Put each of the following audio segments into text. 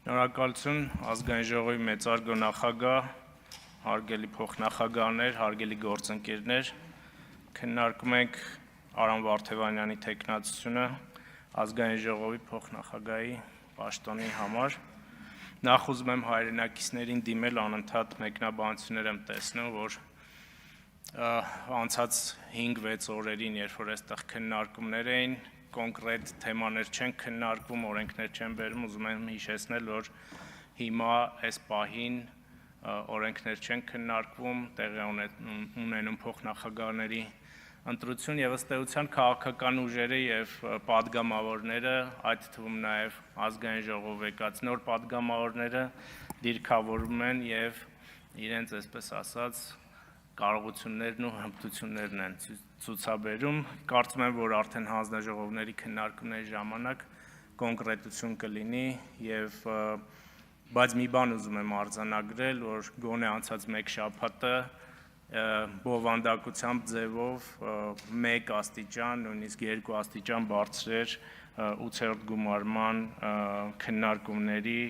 Շնորհակալություն ազգային ժողովի մեծարգո նախագահ, հարգելի փոխնախագահներ, հարգելի գործընկերներ, քննարկում ենք Արամ Վարդևանյանի թեկնածությունը ազգային ժողովի փոխնախագահի պաշտոնի համար։ Նախ ուզում եմ հայրենակիցներին դիմել անընդհատ մեկնաբանություններ եմ տեսնում, որ անցած 5-6 օրերին, երբ որ այստեղ քննարկումներ էին, կոնկրետ թեմաներ չեն քննարկվում, օրենքներ չեն բերում, ուզում եմ հիշեցնել, որ հիմա այս պահին օրենքներ չեն քննարկվում, տեղի ունենում փոխնախագահների ընտրություն եւ ըստ էության քաղաքական ուժերը եւ պատգամավորները, այդ թվում նաեւ ազգային ժողով եկած նոր պատգամավորները դիրքավորում են եւ իրենց, այսպես ասած, կարողություններն ու հմտություններն են ցուցաբերում։ Կարծում եմ, որ արդեն հանձնաժողովների քննարկումների ժամանակ կոնկրետություն կլինի եւ բայց մի բան ուզում եմ արձանագրել, որ գոնե անցած 1 շաբաթը բովանդակությամբ ձևով 1 աստիճան, նույնիսկ 2 աստիճան բարձր էր 8-րդ գումարման քննարկումների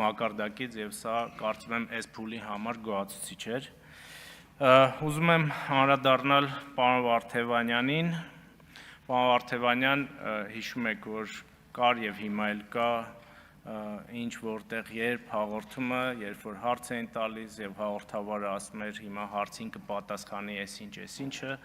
մակարդակից եւ սա կարծում եմ այս փուլի համար գոհացուցիչ էր։ Ուզում եմ անդրադառնալ պարոն Վարդևանյանին։ Պարոն Վարդևանյան, հիշում եք, որ կար եւ հիմա էլ կա ինչ որտեղ երբ հաղորդումը, երբ որ հարց էին տալիս եւ հաղորդավարը ասում էր հիմա հարցին կպատասխանի այսինչը,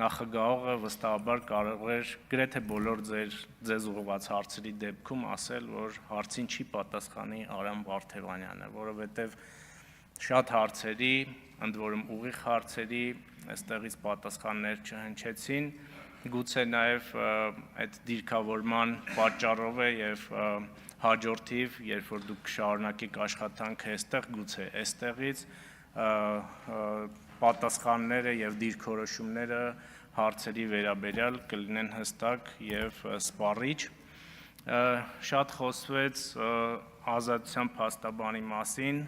նախագահողը վստահաբար կարող էր գրեթե բոլոր ձեզ ուղղված հարցերի դեպքում ասել, որ հարցին չի պատասխանի Արամ Վարդևանյանը, որովհետեւ շատ հարցերի, ընդ որում ուղիղ հարցերի, այստեղից պատասխաններ չհնչեցին, գուցե նաև այդ դիրքավորման պատճառով է եւ հաջորդիվ, երբ որ դուք կշարունակեք աշխատանքը այստեղ, գուցե այստեղից պատասխանները եւ դիրքորոշումները հարցերի վերաբերյալ կլինեն հստակ եւ սպառիչ։ Շատ խոսվեց ազատության փաստաբանի մասին։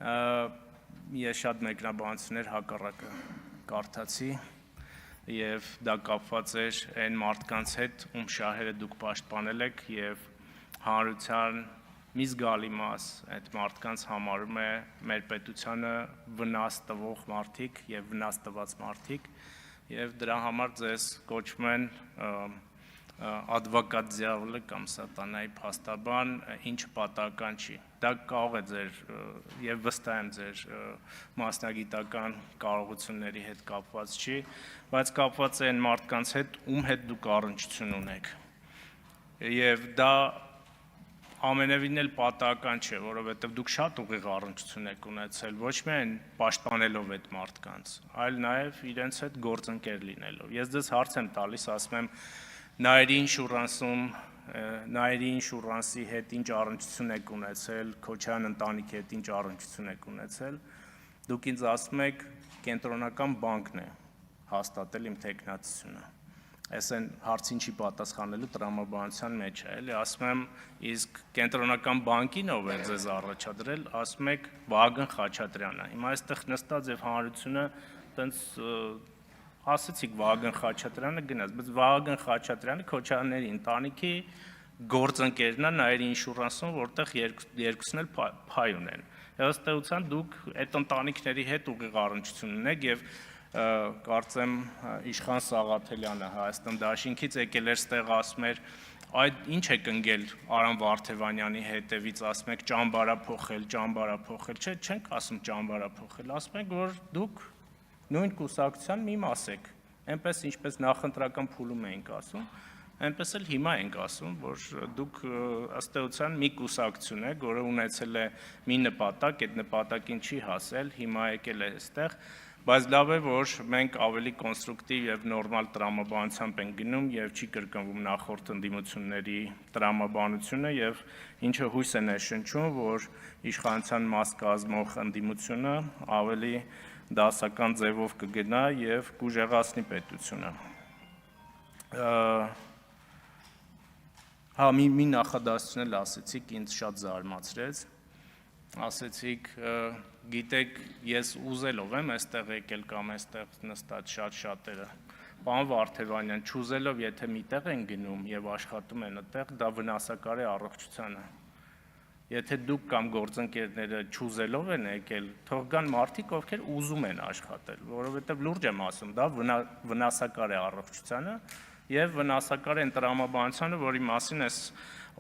Ես շատ մեկնաբանություններ հակառակը կարդացի եւ դա կապված էր այն մարդկանց հետ, ում շահերը դուք պաշտպանել եք եւ հանրության մի զգալի մաս այդ մարդկանց համարում է մեր պետությանը վնաս տվող մարդիկ եւ վնաս տված մարդիկ եւ դրա համար ձեզ կոչվում են advocat դիավոլը կամ սատանայի փաստաբան, ինչը պատահական չի։ Դա կարող է ձեր եւ վստահ եմ ձեր մասնագիտական կարողությունների հետ կապված չի, բայց կապված է այն մարդկանց հետ, ում հետ դուք առնչություն ունեք։ Եվ դա ամենևին էլ պատահական չէ, որովհետեւ դուք շատ ուղիղ առնչություն եք ունեցել, ոչ միայն պաշտպանելով այդ մարդկանց, այլ նաեւ իրենց հետ գործընկեր լինելով։ Ես ձեզ հարց եմ տալիս, ասում եմ Նայերի ինշուրանսի հետ ինչ առնչություն եք ունեցել, Քոչարյան ընտանիքի հետ ինչ առնչություն եք ունեցել, դուք ինձ ասում եք կենտրոնական բանկն է հաստատել իմ թեկնածությունը։ Այս այն հարցին չի պատասխանելու տրամաբանության մեջ է, էլի, ասում եմ, իսկ կենտրոնական բանկին ով է ձեզ առաջադրել, ասում եք Վահագն Խաչատրյանը։ Հիմա այստեղ նստած եւ հանրությունը տենց ասացիք Վահագն Խաչատրյանը գնաց, բայց Վահագն Խաչատրյանը Քոչարյանների ընտանիքի գործընկերն է Նայերի ինշուրանսում, որտեղ երկուսն էլ փայ ունեն։ Ըստ էության դուք այդ ընտանիքների հետ ուղիղ առնչություն ունեք եւ կարծեմ Իշխան Սաղաթելյանը Հայաստան Դաշինքից եկել էր ստեղ ասում էր այդ ինչ եք ընկել Արամ Վարդևանյանի հետևից ասում եք ճամբարափոխել, չէ, չենք ասում ճամբարափոխել, ասում ենք որ դուք նույն կուսակցության մի մաս եք, այնպես ինչպես նախընտրական փուլում էինք ասում, այնպես էլ հիմա ենք ասում, որ դուք ըստ էության մի կուսակցություն եք, որը ունեցել է մի նպատակ, այդ նպատակին չի հասել, հիմա եկել է այստեղ, բայց լավ է, որ մենք ավելի կոնստրուկտիվ եւ նորմալ տրամաբանությամբ ենք գնում եւ չի կրկնվում նախորդ ընդդիմությունների տրամաբանությունը եւ ինչը հույս է ներշնչում, որ իշխանության մաս կազմող ընդդիմությունը ավելի դասական ձևով կգնա եւ կուժեղացնի պետությունը։ Հա մի նախադասություն էլ ասեցիք, ինձ շատ զարմացրեց։ Ասեցիք, գիտեք, ես ուզելով եմ այստեղ եկել կամ այստեղ նստած շատերը, Պարոն Վարդևանյան, չուզելով եթե միտեղ են գնում եւ աշխատում են այդտեղ, դա վնասակար է առողջությանը։ Եթե դուք կամ գործընկերները չուզելով են եկել, թող գան մարդիկ, ովքեր ուզում են աշխատել, որովհետեւ լուրջ եմ ասում, դա վնասակար է առողջությանը եւ վնասակար է տրամաբանությանը, որի մասին այս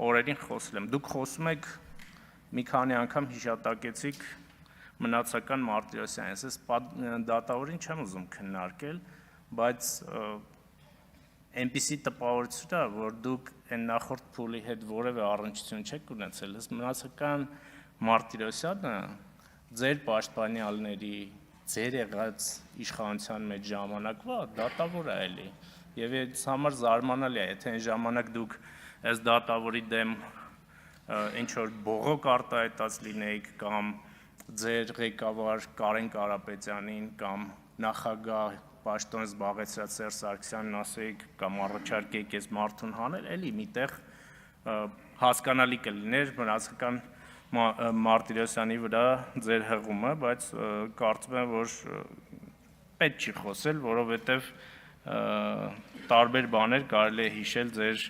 օրերին խոսել եմ։ Դուք խոսում եք մի քանի անգամ հիշատակեցիք մնացական Մարտիրոսյանին, ես դատավորին չեմ ուզում քննարկել, բայց այնպիսի տպավորություն է, որ դուք այն նախորդ փուլի հետ որևէ առնչություն չեք ունեցել, ես մնացական Մարտիրոսյանը ձեր պաշտպանյալների, ձեր եղած իշխանության մեջ ժամանակվա դատավոր է էլի, եւ այս համար զարմանալի է, եթե այն ժամանակ դուք այս դատավորի դեմ ինչ-որ բողոք արտահայտած լինեիք, կամ ձեր ղեկավար Կարեն Կարապետյանին, կամ նախագահ պաշտոն զբաղեցրած Սերժ Սարգսյանին ասեիք կամ առաջարկեիք այս մարդուն հանել, էլի միտեղ հասկանալի կլիներ մնացական Մարտիրոսյանի վրա ձեր հղումը, բայց կարծում եմ, որ պետք չի խոսել, որովհետև տարբեր բաներ կարելի է հիշել ձեր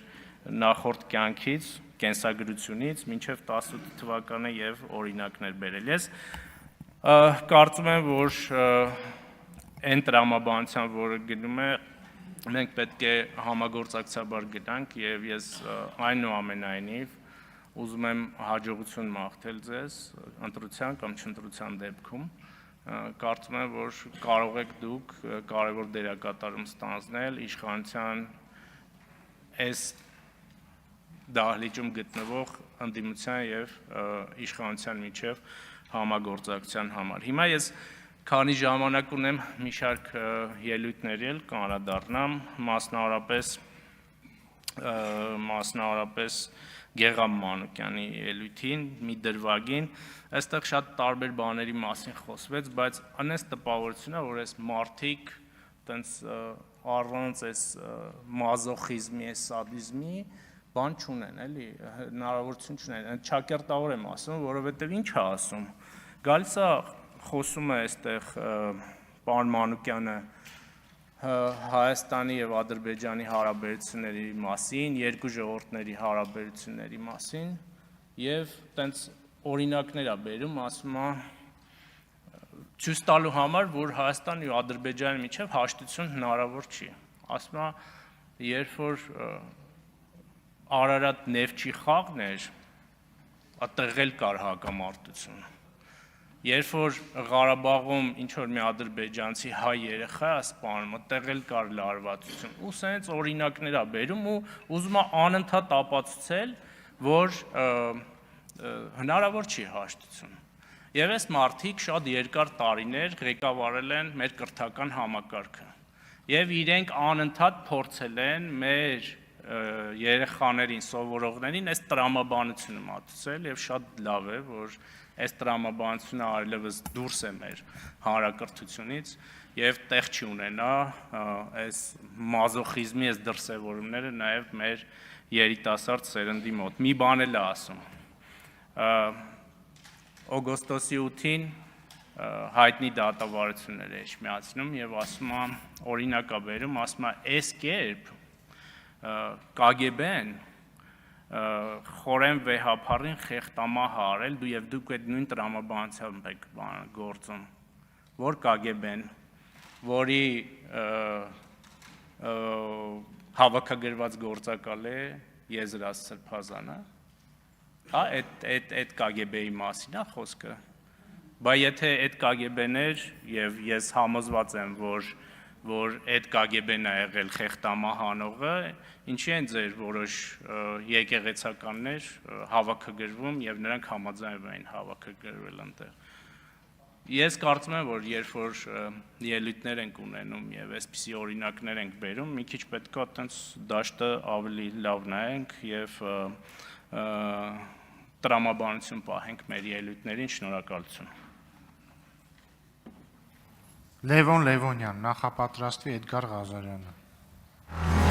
նախորդ կյանքից, կենսագրությունից, մինչև 18 թվականը եւ օրինակներ բերել։ Ես կարծում եմ, որ այն տրամաբանության, որը գնում է, մենք պետք է համագործակցաբար գնանք եւ ես այնուամենայնիվ ուզում եմ հաջողություն մաղթել ձեզ ընտրության կամ չընտրության դեպքում։ Կարծում եմ, որ կարող եք դուք կարևոր դերակատարում ստանձնել իշխանության այս դահլիճում գտնվող ընդդիմության եւ իշխանության միջև համագործակցության համար։ Հիմա ես քանի ժամանակ ունեմ մի շարք ելույթների էլ կանրադառնամ, մասնավորապես Գեգամ Մանուկյանի ելույթին, մի դրվագին, այստեղ շատ տարբեր բաների մասին խոսվեց, բայց անես տպավորություն է, որ այս մարդիկ տենց առանց այս մազոխիզմի, այս սադիզմի բան չունեն, էլի, հնարավորություն չունեն, ճակերտավոր եմ ասում, որովհետև ինչ է ասում, գալիս է խոսում է այստեղ պարոն Մանուկյանը Հայաստանի եւ Ադրբեջանի հարաբերությունների մասին, երկու ժողովուրդների հարաբերությունների մասին եւ տենց օրինակներ է բերում, ասում է ցույց տալու համար, որ Հայաստանի ու Ադրբեջանի միջև հաշտություն հնարավոր չի։ Ասում է, երբ որ Արարատ նեֆտի խաղն էր, այդտեղ էլ կար հակամարտություն։ Երբ որ Ղարաբաղում ինչ-որ մի ադրբեջանցի հայ երեխա է սպանում, այդտեղ էլ կար լարվածություն։ Ու սենց օրինակներ է բերում ու ուզում է անընդհատ ապացուցել, որ հնարավոր չի հաշտություն։ Եվ այս մարդիկ շատ երկար տարիներ ղեկավարել են մեր կրթական համակարգը։ Եվ իրենք անընդհատ փորձել են մեր երեխաներին, սովորողներին այս տրամաբանությունը մատուցել եւ շատ լավ է, որ այս տրամաբանությունը այլևս դուրս է մեր հանրակրթությունից եւ տեղ չի ունենա այս մազոխիզմի այս դրսևորումները նաեւ մեր երիտասարդ սերնդի մոտ։ Մի բան էլ է ասում։ Օգոստոսի 8-ին հայտնի դատավարություններ է իջմիացնում եւ ասում է, օրինակ է բերում, ասում է, այս կերպ KGB-ն խորեն վեհափառին խեղտամահ արել, դուք այդ նույն տրամաբանությամբ եք գործում, որ KGB-ն, որի հավաքագրված գործակալ է Եզրաստ Սրբազանը, հա, այդ KGB-ի մասին է խոսքը, բայց եթե այդ KGB-ն էր եւ ես համոզված եմ, որ այդ KGB-ն է եղել խեղտամահ անողը, ինչի են ձեր որոշ եկեղեցականներ հավաքագրվում եւ նրանք համաձայնվում էին հավաքագրվել այնտեղ։ Ես կարծում եմ, որ երբ որ ելույթներ ենք ունենում եւ այսպիսի օրինակներ ենք բերում, մի քիչ պետք է այտենց դաշտը ավելի լավ նայենք եւ տրամաբանություն պահենք մեր ելույթներին, շնորհակալություն։ Լևոն Լևոնյան, նախապատրաստվի Էդգար Ղազարյանը։